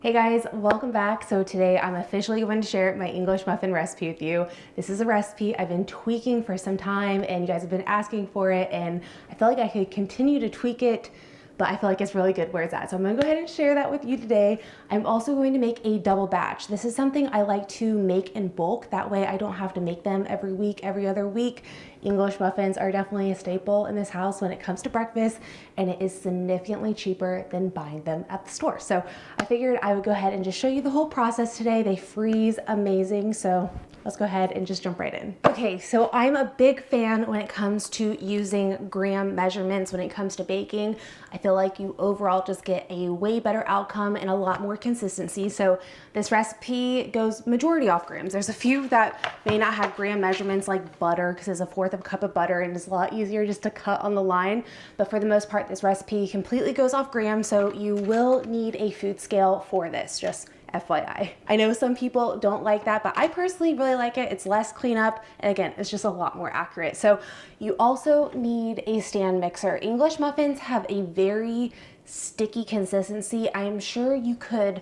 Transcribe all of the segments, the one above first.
Hey guys, welcome back. So today I'm officially going to share my English muffin recipe with you. This is a recipe I've been tweaking for some time and you guys have been asking for it, and I feel like I could continue to tweak it, but I feel like it's really good where it's at. So I'm gonna go ahead and share that with you today. I'm also going to make a double batch. This is something I like to make in bulk. That way I don't have to make them every week, every other week. English muffins are definitely a staple in this house when it comes to breakfast, and it is significantly cheaper than buying them at the store. So I figured I would go ahead and just show you the whole process today. They freeze amazing, so let's go ahead and just jump right in. Okay, so I'm a big fan when it comes to using gram measurements when it comes to baking. I feel like you overall just get a way better outcome and a lot more consistency. So this recipe goes majority off grams. There's a few that may not have gram measurements, like butter, because it's a fourth of a cup of butter and it's a lot easier just to cut on the line. But for the most part, this recipe completely goes off grams, so you will need a food scale for this, just FYI. I know some people don't like that, but I personally really like it. It's less cleanup, and again, it's just a lot more accurate. So you also need a stand mixer. English muffins have a very sticky consistency. I am sure you could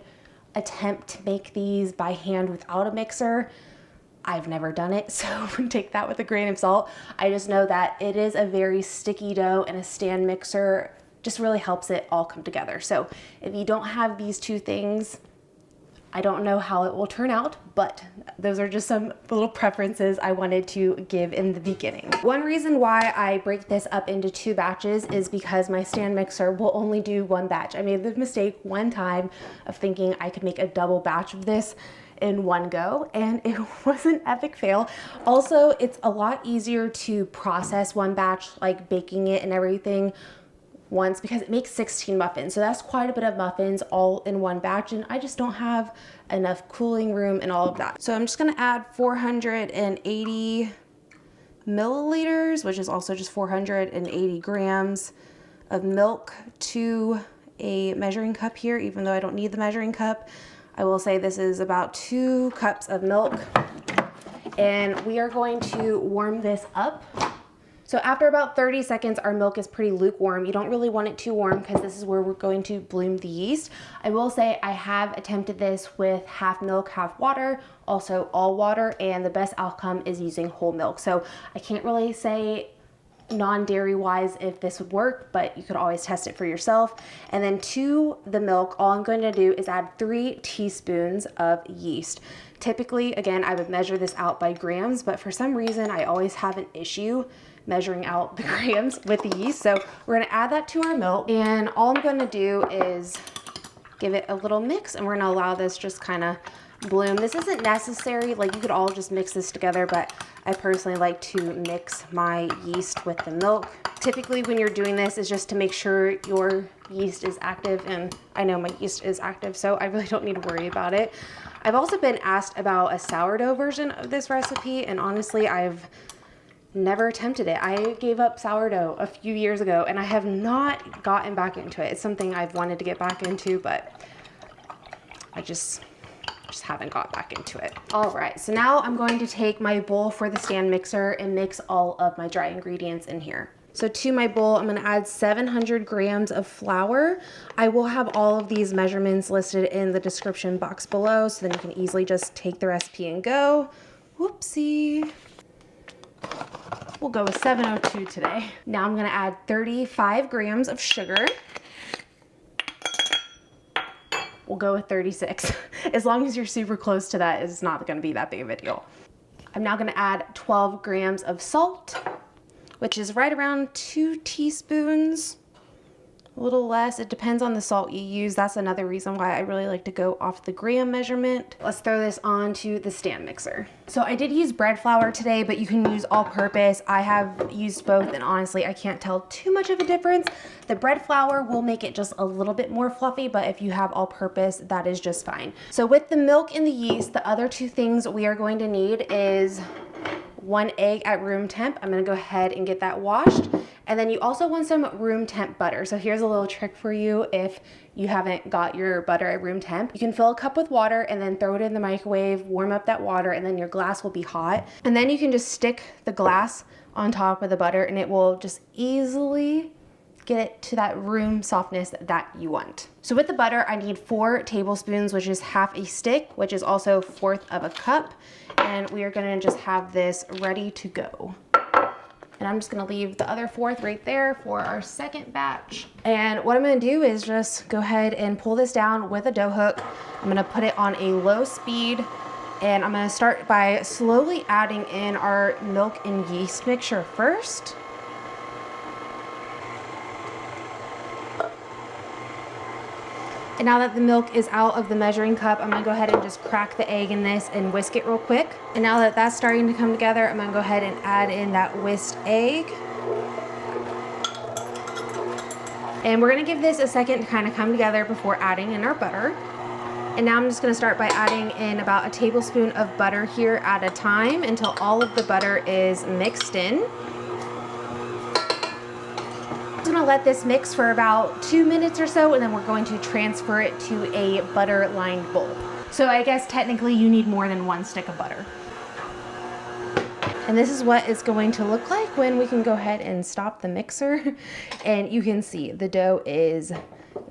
attempt to make these by hand without a mixer. I've never done it, so take that with a grain of salt. I just know that it is a very sticky dough, and a stand mixer just really helps it all come together. So if you don't have these two things, I don't know how it will turn out, but those are just some little preferences I wanted to give in the beginning. One reason why I break this up into two batches is because my stand mixer will only do one batch. I made the mistake one time of thinking I could make a double batch of this in one go, and it was an epic fail. Also, it's a lot easier to process one batch, like baking it and everything once, because it makes 16 muffins. So that's quite a bit of muffins all in one batch, and I just don't have enough cooling room and all of that. So I'm just gonna add 480 milliliters, which is also just 480 grams of milk to a measuring cup here, even though I don't need the measuring cup. I will say this is about 2 cups of milk, and we are going to warm this up. So after about 30 seconds, our milk is pretty lukewarm. You don't really want it too warm because this is where we're going to bloom the yeast. I will say I have attempted this with half milk, half water, also all water, and the best outcome is using whole milk. So I can't really say non-dairy wise if this would work, but you could always test it for yourself. And then to the milk, all I'm going to do is add 3 teaspoons of yeast. Typically, again, I would measure this out by grams, but for some reason I always have an issue measuring out the grams with the yeast. So we're gonna add that to our milk, and all I'm gonna do is give it a little mix, and we're gonna allow this just kind of bloom. This isn't necessary, like you could all just mix this together, but I personally like to mix my yeast with the milk. Typically when you're doing this is just to make sure your yeast is active, and I know my yeast is active, so I really don't need to worry about it. I've also been asked about a sourdough version of this recipe, and honestly I've never attempted it. I gave up sourdough a few years ago and I have not gotten back into it. It's something I've wanted to get back into, but I just haven't got back into it. All right, so now I'm going to take my bowl for the stand mixer and mix all of my dry ingredients in here. So to my bowl, I'm gonna add 700 grams of flour. I will have all of these measurements listed in the description box below, so then you can easily just take the recipe and go. Whoopsie. We'll go with 702 today. Now I'm gonna add 35 grams of sugar. We'll go with 36. As long as you're super close to that, it's not gonna be that big of a deal. I'm now gonna add 12 grams of salt, which is right around 2 teaspoons. A little less, it depends on the salt you use. That's another reason why I really like to go off the gram measurement. Let's throw this onto the stand mixer. So I did use bread flour today, but you can use all purpose. I have used both, and honestly, I can't tell too much of a difference. The bread flour will make it just a little bit more fluffy, but if you have all purpose, that is just fine. So with the milk and the yeast, the other 2 things we are going to need is 1 egg at room temp. I'm gonna go ahead and get that washed. And then you also want some room temp butter. So here's a little trick for you if you haven't got your butter at room temp. You can fill a cup with water and then throw it in the microwave, warm up that water, and then your glass will be hot. And then you can just stick the glass on top of the butter and it will just easily get it to that room softness that you want. So with the butter, I need 4 tablespoons, which is half a stick, which is also 1/4 of a cup. And we are gonna just have this ready to go. And I'm just gonna leave the other 1/4 right there for our second batch. And what I'm gonna do is just go ahead and pull this down with a dough hook. I'm gonna put it on a low speed, and I'm gonna start by slowly adding in our milk and yeast mixture first. And now that the milk is out of the measuring cup, I'm gonna go ahead and just crack the egg in this and whisk it real quick. And now that that's starting to come together, I'm gonna go ahead and add in that whisked egg. And we're gonna give this a second to kind of come together before adding in our butter. And now I'm just gonna start by adding in about a tablespoon of butter here at a time until all of the butter is mixed in. I'm gonna let this mix for about 2 minutes or so, and then we're going to transfer it to a butter-lined bowl. So I guess technically you need more than 1 stick of butter. And this is what it's going to look like when we can go ahead and stop the mixer. And you can see the dough is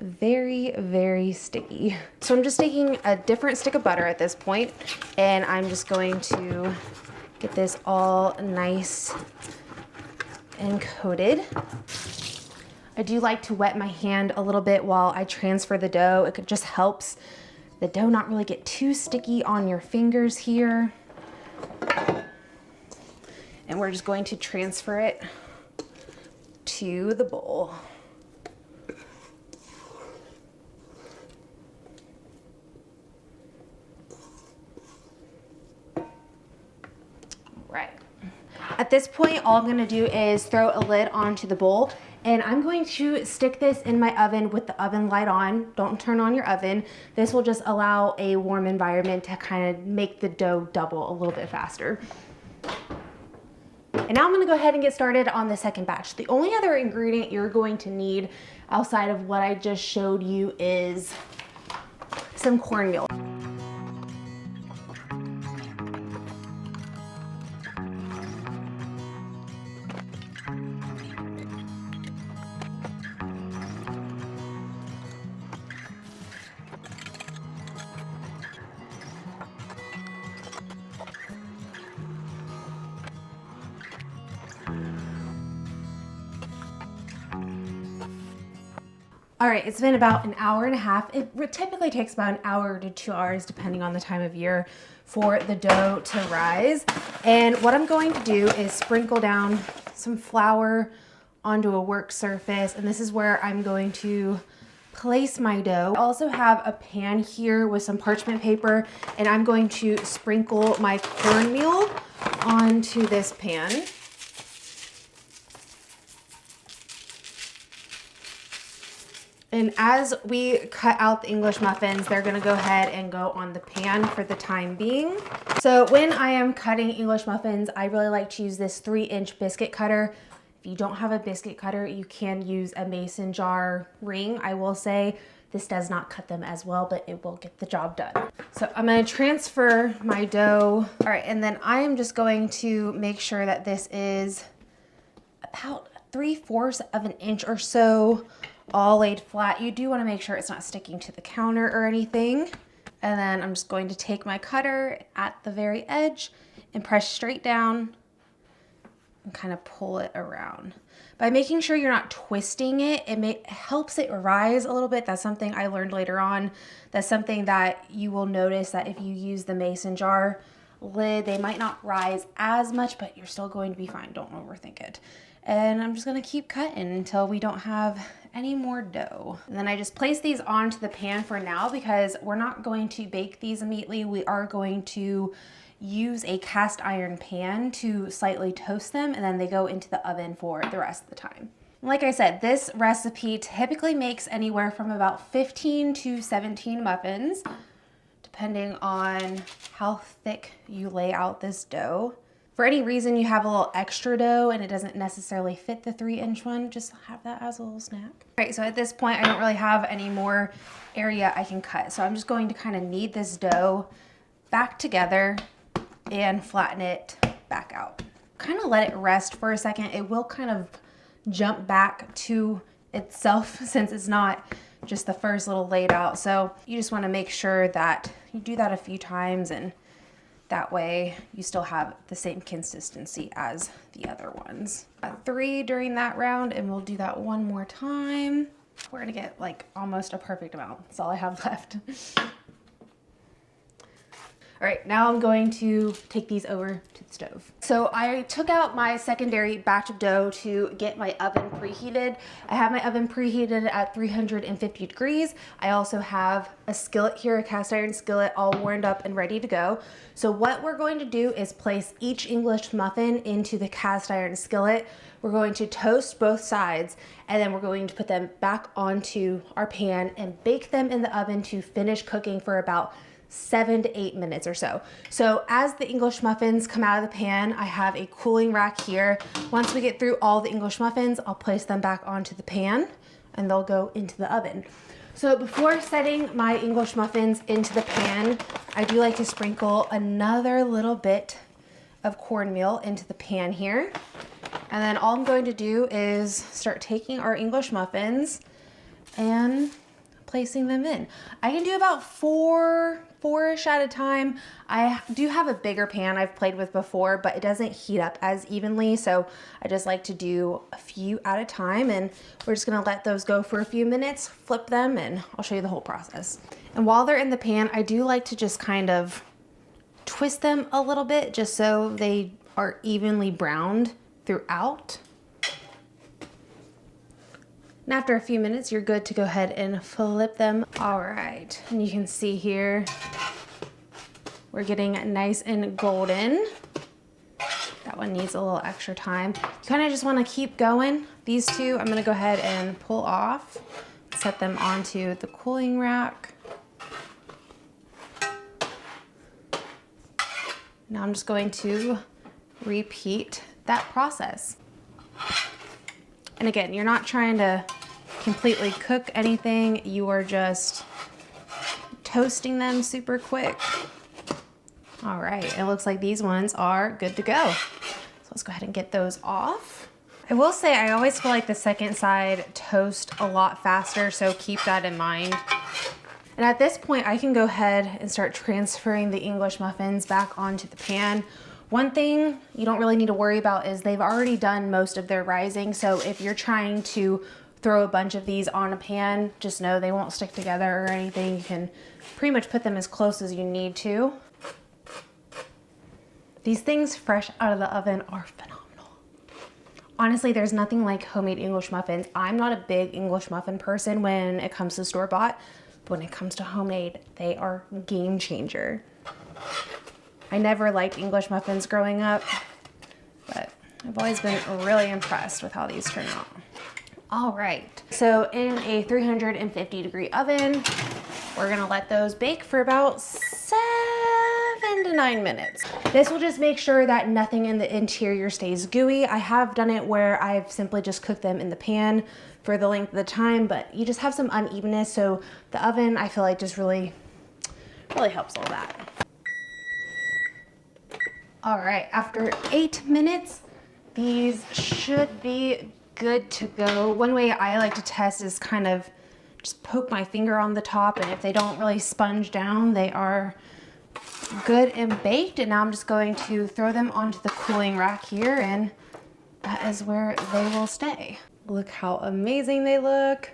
very, very sticky. So I'm just taking a different stick of butter at this point, and I'm just going to get this all nice and coated. I do like to wet my hand a little bit while I transfer the dough. It just helps the dough not really get too sticky on your fingers here. And we're just going to transfer it to the bowl. Right. At this point, all I'm gonna do is throw a lid onto the bowl, and I'm going to stick this in my oven with the oven light on. Don't turn on your oven. This will just allow a warm environment to kind of make the dough double a little bit faster. And now I'm gonna go ahead and get started on the second batch. The only other ingredient you're going to need outside of what I just showed you is some cornmeal. All right, it's been about an hour and a half. It typically takes about an hour to 2 hours, depending on the time of year, for the dough to rise. And what I'm going to do is sprinkle down some flour onto a work surface. And this is where I'm going to place my dough. I also have a pan here with some parchment paper, and I'm going to sprinkle my cornmeal onto this pan. And as we cut out the English muffins, they're gonna go ahead and go on the pan for the time being. So when I am cutting English muffins, I really like to use this 3-inch biscuit cutter. If you don't have a biscuit cutter, you can use a mason jar ring. I will say this does not cut them as well, but it will get the job done. So I'm gonna transfer my dough. All right, and then I am just going to make sure that this is about 3/4 of an inch or so all laid flat. You do want to make sure it's not sticking to the counter or anything. And then I'm just going to take my cutter at the very edge and press straight down and kind of pull it around. By making sure you're not twisting it, it helps it rise a little bit. That's something I learned later on. That's something that you will notice, that if you use the mason jar lid, they might not rise as much, but you're still going to be fine. Don't overthink it. And I'm just gonna keep cutting until we don't have any more dough. And then I just place these onto the pan for now because we're not going to bake these immediately. We are going to use a cast iron pan to slightly toast them, and then they go into the oven for the rest of the time. Like I said, this recipe typically makes anywhere from about 15 to 17 muffins, depending on how thick you lay out this dough. For any reason you have a little extra dough and it doesn't necessarily fit the 3-inch one, just have that as a little snack. All right, so at this point, I don't really have any more area I can cut. So I'm just going to kind of knead this dough back together and flatten it back out. Kind of let it rest for a second. It will kind of jump back to itself since it's not just the first little laid out. So you just want to make sure that you do that a few times, and that way you still have the same consistency as the other ones. Got 3 during that round, and we'll do that one more time. We're gonna get like almost a perfect amount. That's all I have left. All right, now I'm going to take these over to the stove. So I took out my secondary batch of dough to get my oven preheated. I have my oven preheated at 350 degrees. I also have a skillet here, a cast iron skillet, all warmed up and ready to go. So what we're going to do is place each English muffin into the cast iron skillet. We're going to toast both sides, and then we're going to put them back onto our pan and bake them in the oven to finish cooking for about 7 to 8 minutes or so. So as the English muffins come out of the pan, I have a cooling rack here. Once we get through all the English muffins, I'll place them back onto the pan and they'll go into the oven. So before setting my English muffins into the pan, I do like to sprinkle another little bit of cornmeal into the pan here. And then all I'm going to do is start taking our English muffins and placing them in. I can do about four-ish at a time. I do have a bigger pan I've played with before, but it doesn't heat up as evenly, so I just like to do a few at a time, and we're just gonna let those go for a few minutes, flip them, and I'll show you the whole process. And while they're in the pan, I do like to just kind of twist them a little bit just so they are evenly browned throughout. And after a few minutes, you're good to go ahead and flip them. All right, and you can see here, we're getting nice and golden. That one needs a little extra time. You kind of just want to keep going. These two, I'm gonna go ahead and pull off, set them onto the cooling rack. Now I'm just going to repeat that process. And again, you're not trying to completely cook anything. You are just toasting them super quick. All right, it looks like these ones are good to go. So let's go ahead and get those off. I will say I always feel like the second side toast a lot faster, so keep that in mind. And at this point, I can go ahead and start transferring the English muffins back onto the pan. One thing you don't really need to worry about is they've already done most of their rising. So if you're trying to throw a bunch of these on a pan, just know they won't stick together or anything. You can pretty much put them as close as you need to. These things fresh out of the oven are phenomenal. Honestly, there's nothing like homemade English muffins. I'm not a big English muffin person when it comes to store-bought, but when it comes to homemade, they are a game changer. I never liked English muffins growing up, but I've always been really impressed with how these turn out. All right, so in a 350 degree oven, we're gonna let those bake for about 7 to 9 minutes. This will just make sure that nothing in the interior stays gooey. I have done it where I've simply just cooked them in the pan for the length of the time, but you just have some unevenness, so the oven, I feel like, just really helps all that. All right, after 8 minutes, these should be good to go. One way I like to test is kind of just poke my finger on the top, and if they don't really sponge down, they are good and baked. And now I'm just going to throw them onto the cooling rack here, and that is where they will stay. Look how amazing they look.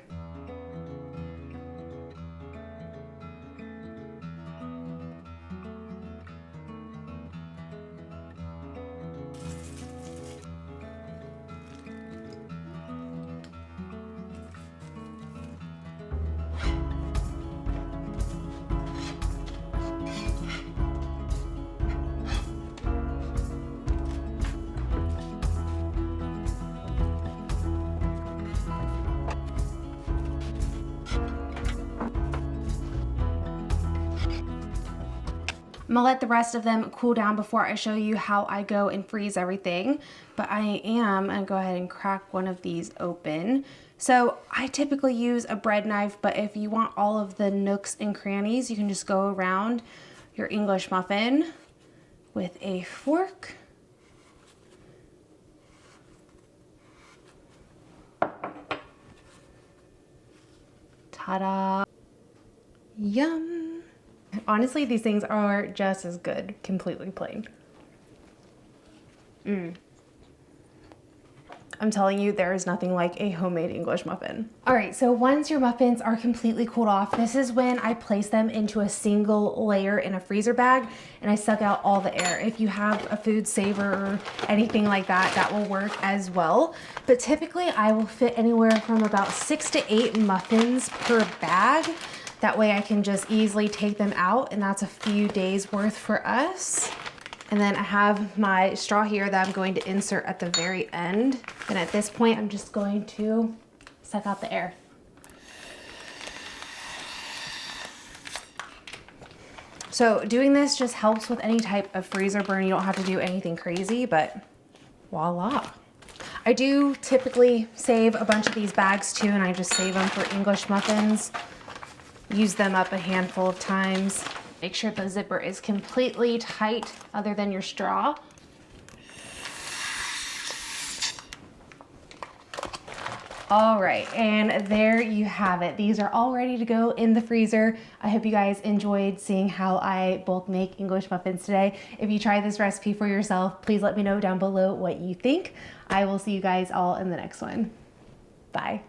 I'm gonna let the rest of them cool down before I show you how I go and freeze everything, but I am gonna go ahead and crack one of these open. So I typically use a bread knife, but if you want all of the nooks and crannies, you can just go around your English muffin with a fork. Ta-da! Yum! Honestly, these things are just as good, completely plain. I'm telling you, there is nothing like a homemade English muffin. All right, so once your muffins are completely cooled off, this is when I place them into a single layer in a freezer bag and I suck out all the air. If you have a food saver or anything like that, that will work as well. But typically I will fit anywhere from about 6 to 8 muffins per bag. That way I can just easily take them out, and that's a few days worth for us. And then I have my straw here that I'm going to insert at the very end. And at this point, I'm just going to suck out the air. So doing this just helps with any type of freezer burn. You don't have to do anything crazy, but voila. I do typically save a bunch of these bags too, and I just save them for English muffins. Use them up a handful of times. Make sure the zipper is completely tight other than your straw. All right, and there you have it. These are all ready to go in the freezer. I hope you guys enjoyed seeing how I bulk make English muffins today. If you try this recipe for yourself, please let me know down below what you think. I will see you guys all in the next one. Bye.